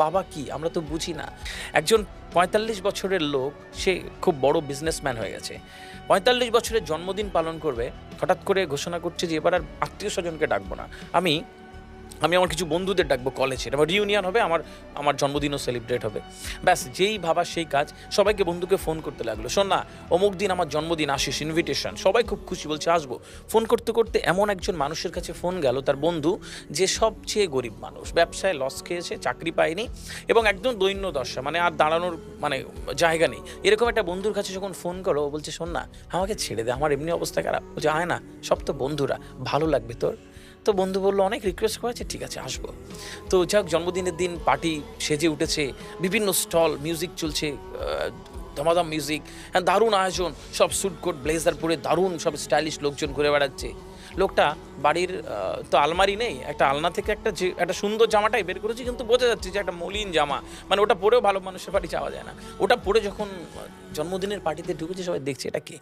বাবা কি আমরা তো বুঝি না। একজন ৪৫ বছরের লোক, সে খুব বড় বিজনেসম্যান হয়ে গেছে, ৪৫ বছরের জন্মদিন পালন করবে, হঠাৎ করে ঘোষণা করছে যে এবার আর আত্মীয় স্বজনকে ডাকবো না, আমি আমার কিছু বন্ধুদের ডাকবো কলেজের, আমার রিউনিয়ন হবে, আমার জন্মদিনও সেলিব্রেট হবে। ব্যাস, যেই ভাবা সেই কাজ, সবাইকে বন্ধুকে ফোন করতে লাগলো, শোন না অমুক দিন আমার জন্মদিন, আসিস, ইনভিটেশন। সবাই খুব খুশি, বলছে আসবো। ফোন করতে করতে এমন একজন মানুষের কাছে ফোন গেল, তার বন্ধু, যে সবচেয়ে গরিব মানুষ, ব্যবসায় লস খেয়েছে, চাকরি পায়নি এবং একদম দৈন্য দশা, মানে আর দাঁড়ানোর মানে জায়গা নেই, এরকম একটা বন্ধুর কাছে যখন ফোন করো, বলছে শোন না আমাকে ছেড়ে দে, আমার এমনি অবস্থা খারাপ। বলছে আয় না, সব তো বন্ধুরা, ভালো লাগবে তোর। তো বন্ধু বললো অনেক রিকোয়েস্ট করেছে, ঠিক আছে আসবো। তো যাক, জন্মদিনের দিন পার্টি সেজে উঠেছে, বিভিন্ন স্টল, মিউজিক চলছে, ধমাধম মিউজিক, হ্যাঁ দারুণ আয়োজন, সব স্যুট কোট ব্লেজার পরে দারুণ সব স্টাইলিশ লোকজন ঘুরে বেড়াচ্ছে। লোকটা বাড়ির তো আলমারি নেই, একটা আলনা থেকে একটা সুন্দর জামাটাই বের করেছি, কিন্তু বোঝা যাচ্ছে যে একটা মলিন জামা, মানে ওটা পরেও ভালো মানুষের বাড়ি যাওয়া যায় না। ওটা পরে যখন জন্মদিনের পার্টিতে ঢুকেছে, সবাই দেখছে এটা কে।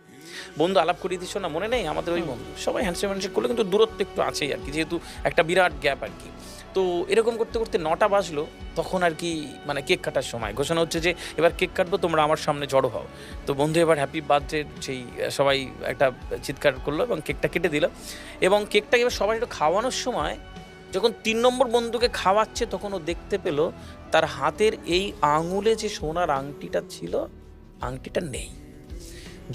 বন্ধু আলাপ করিয়ে দিচ্ছ না, মনে নেই আমাদের ওই বন্ধু, সবাই হ্যান্ডশেক হ্যান্ডশেক করলো, কিন্তু দূরত্ব একটু আছেই আর কি, যেহেতু একটা বিরাট গ্যাপ আর কি। তো এরকম করতে করতে ৯টা বাজলো, তখন আর কি মানে কেক কাটার সময় ঘোষণা হচ্ছে যে এবার কেক কাটবো, তোমরা আমার সামনে জড়ো হও। তো বন্ধু এবার হ্যাপি বার্থডে সেই সবাই একটা চিৎকার করলো এবং কেকটা কেটে দিল। এবং কেকটা এবার সবাই একটু খাওয়ানোর সময় যখন ৩ নম্বর বন্ধুকে খাওয়াচ্ছে, তখন ও দেখতে পেল তার হাতের এই আঙুলে যে সোনার আংটিটা ছিল, আংটিটা নেই।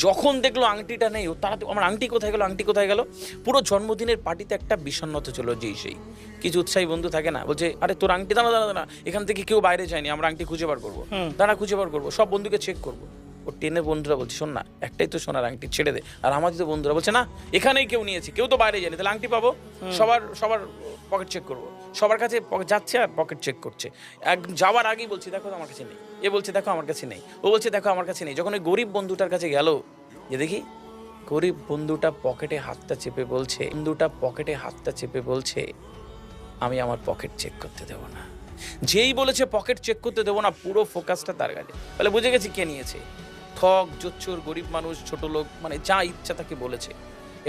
যখন দেখলো আংটিটা নেই, ও তারা, আমার আংটি কোথায় গেল, আংটি কোথায় গেল। পুরো জন্মদিনের পার্টিতে একটা বিষণ্ণতা ছিল, যেই সেই কিছু উৎসাহী বন্ধু থাকে না, বলছে আরে তোর আংটি, দাঁড়া দাঁড়া দাঁড়া, এখান থেকে কেউ বাইরে যায়নি, আমরা আংটি খুঁজে বার করবো, দাঁড়া খুঁজে বার করবো, সব বন্ধুকে চেক করবো। ও টেনের বন্ধুরা বলছে শোন না, একটাই তো সোনার আংটি, ছেড়ে দে। আর আমাদের তো বন্ধুরা বলছে না, এখানেই কেউ নিয়েছে, কেউ তো বাইরে যায়নি, তাহলে আংটি পাবো। সবার পকেট চেক করবো, সবার কাছে যাচ্ছে আর পকেট চেক করছে। যাওয়ার আগেই বলছি দেখো আমার কাছে নেই, এ বলছে দেখো আমার কাছে নেই, ও বলছে দেখো আমার কাছে নেই। যখন ওই গরিব বন্ধুটার কাছে গেল, যে দেখি গরিব বন্ধুটা পকেটে হাতটা চেপে বলছে আমি আমার পকেট চেক করতে দেবো না। যেই বলেছে পকেট চেক করতে দেবো না, পুরো ফোকাসটা তার কাছে, তাহলে বুঝে গেছি কে নিয়েছে। ঠক, জোচ্চোর, গরিব মানুষ, ছোট লোক, মানে যা ইচ্ছা তাকে বলেছে।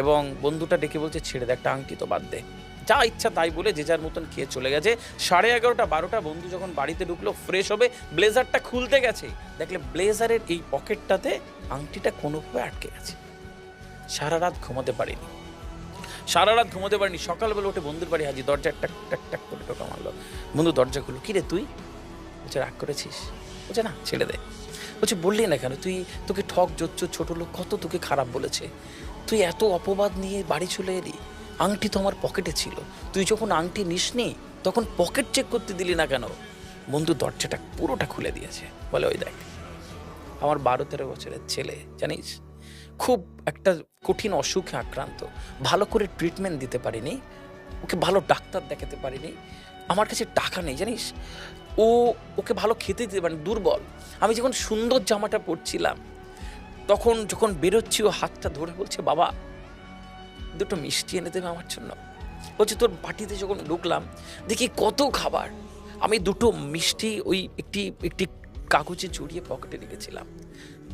এবং বন্ধুটা ডেকে বলছে ছেড়ে দে, একটা আংটি তো বাদ দে, যা ইচ্ছা তাই বলে যে যার মতন খেয়ে চলে গেছে। 11:30 12টা বন্ধু যখন বাড়িতে ঢুকলো ফ্রেশ হবে, ব্লেজারটা খুলতে গেছে, দেখলে ব্লেজারের এই পকেটটাতে আংটিটা কোনোভাবে আটকে গেছে। সারা রাত ঘুমাতে পারিনি। সকালবেলা উঠে বন্ধুর বাড়ি হাজির, দরজা টাক টাক টাক করে টোকা মারলো। বন্ধু দরজা খুললো, কিরে তুই? বলছে রাগ করেছিস? বলছে না, ছেড়ে দে। বলছে বললি না কেন? তোকে ঠক, জোচ্চোর, ছোট লোক কত তোকে খারাপ বলেছে, তুই এত অপবাদ নিয়ে বাড়ি চলে এলি। আংটি তো আমার পকেটে ছিল, তুই যখন আংটি নিসনি তখন পকেট চেক করতে দিলি না কেন? বন্ধু দরজাটা পুরোটা খুলে দিয়েছে, বলে ওই দেখ আমার 12-13 বছরের ছেলে, জানিস খুব একটা কঠিন অসুখে আক্রান্ত, ভালো করে ট্রিটমেন্ট দিতে পারিনি, ওকে ভালো ডাক্তার দেখাতে পারিনি, আমার কাছে টাকা নেই, জানিস ওকে ভালো খেতে দিতে পারিনি, দুর্বল। আমি যখন সুন্দর জামাটা পরছিলাম, তখন যখন বেরোচ্ছি ও হাতটা ধরে বলছে বাবা দুটো মিষ্টি এনে দেবে আমার জন্য। বলছে তোর পার্টিতে যখন ঢুকলাম দেখি কত খাবার, আমি দুটো মিষ্টি ওই একটি কাগজে জড়িয়ে পকেটে রেখেছিলাম,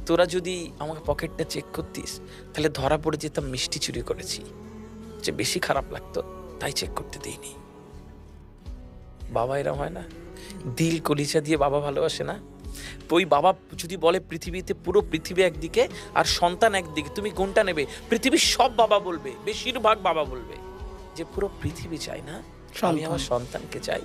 তোরা যদি আমাকে পকেটটা চেক করতিস তাহলে ধরা পড়ে যেতাম মিষ্টি চুরি করেছি, যে বেশি খারাপ লাগতো তাই চেক করতে দিইনি। বাবা এরম হয় না, দিল কলিজা দিয়ে বাবা ভালোবাসে না। ওই বাবা যদি বলে পৃথিবীতে পুরো পৃথিবী একদিকে আর সন্তান একদিকে, তুমি কোনটা নেবে? পৃথিবীর সব বাবা বলবে, বেশিরভাগ বাবা বলবে যে পুরো পৃথিবী চাই না, আমি আমার সন্তানকে চাই।